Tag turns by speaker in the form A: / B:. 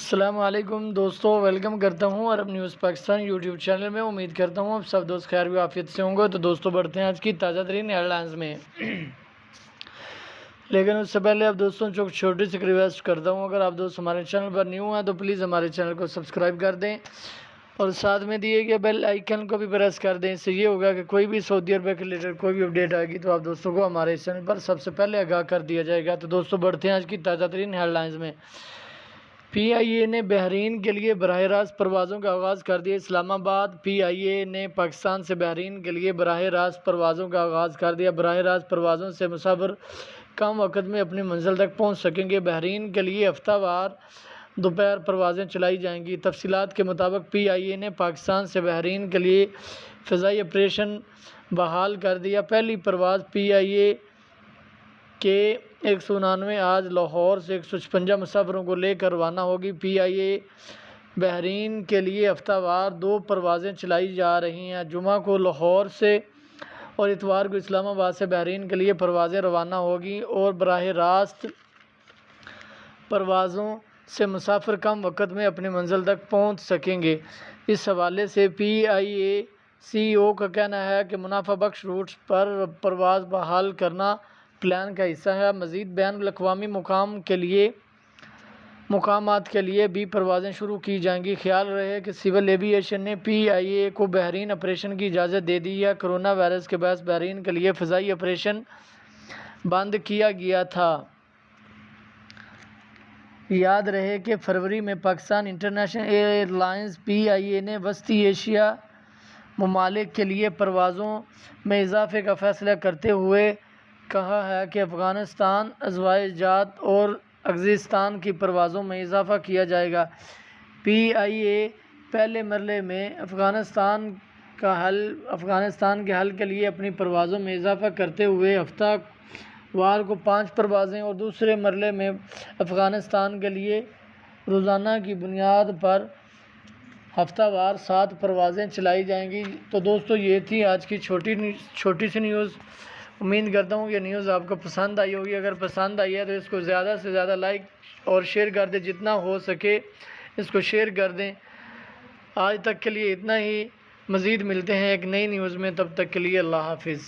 A: السلام علیکم دوستو، ویلکم کرتا ہوں عرب نیوز پاکستان یوٹیوب چینل میں۔ امید کرتا ہوں اب سب دوست خیر و عافیت سے ہوں گے۔ تو دوستو بڑھتے ہیں آج کی تازہ ترین ہیڈ لائنز میں، لیکن اس سے پہلے اب دوستوں چھوٹی سی ریکویسٹ کرتا ہوں، اگر آپ دوست ہمارے چینل پر نیو ہیں تو پلیز ہمارے چینل کو سبسکرائب کر دیں اور ساتھ میں دیے گئے بیل آئیکن کو بھی پریس کر دیں۔ اس سے یہ ہوگا کہ کوئی بھی سعودی عرب کے ریلیٹڈ کوئی بھی اپڈیٹ آئے گی تو آپ دوستوں کو ہمارے چینل پر سب سے پہلے آگاہ کر دیا جائے گا۔ تو دوستو بڑھتے ہیں آج کی تازہ ترین ہیڈ لائنز میں۔ پی آئی اے نے بحرین کے لیے براہ راست پروازوں کا آغاز کر دیا۔ اسلام آباد۔ پی آئی اے نے پاکستان سے بحرین کے لیے براہ راست پروازوں کا آغاز کر دیا۔ براہ راست پروازوں سے مسافر کم وقت میں اپنی منزل تک پہنچ سکیں گے۔ بحرین کے لیے ہفتہ وار دوپہر پروازیں چلائی جائیں گی۔ تفصیلات کے مطابق پی آئی اے نے پاکستان سے بحرین کے لیے فضائی آپریشن بحال کر دیا۔ پہلی پرواز پی آئی اے کے 199 آج لاہور سے 156 مسافروں کو لے کر روانہ ہوگی۔ پی آئی اے بحرین کے لیے ہفتہ وار 2 پروازیں چلائی جا رہی ہیں۔ جمعہ کو لاہور سے اور اتوار کو اسلام آباد سے بحرین کے لیے پروازیں روانہ ہوگی اور براہ راست پروازوں سے مسافر کم وقت میں اپنی منزل تک پہنچ سکیں گے۔ اس حوالے سے پی آئی اے سی ای او کا کہنا ہے کہ منافع بخش روٹس پر پرواز بحال کرنا پلان کا حصہ ہے۔ مزید بین الاقوامی مقامات کے لیے بھی پروازیں شروع کی جائیں گی۔ خیال رہے کہ سول ایوی ایشن نے پی آئی اے کو بحرین آپریشن کی اجازت دے دی ہے۔ کرونا وائرس کے باعث بحرین کے لیے فضائی آپریشن بند کیا گیا تھا۔ یاد رہے کہ فروری میں پاکستان انٹرنیشنل ایئر لائنز پی آئی اے نے وسطی ایشیا ممالک کے لیے پروازوں میں اضافے کا فیصلہ کرتے ہوئے کہا ہے کہ افغانستان، اذربائیجان اور قزاقستان کی پروازوں میں اضافہ کیا جائے گا۔ پی آئی اے پہلے مرحلے میں افغانستان کے حل کے لیے اپنی پروازوں میں اضافہ کرتے ہوئے ہفتہ وار کو 5 پروازیں اور دوسرے مرحلے میں افغانستان کے لیے روزانہ کی بنیاد پر ہفتہ وار 7 پروازیں چلائی جائیں گی۔ تو دوستو یہ تھی آج کی چھوٹی سی نیوز۔ امید کرتا ہوں کہ نیوز آپ کو پسند آئی ہوگی۔ اگر پسند آئی ہے تو اس کو زیادہ سے زیادہ لائک اور شیئر کر دیں، جتنا ہو سکے اس کو شیئر کر دیں۔ آج تک کے لیے اتنا ہی، مزید ملتے ہیں ایک نئی نیوز میں، تب تک کے لیے اللہ حافظ۔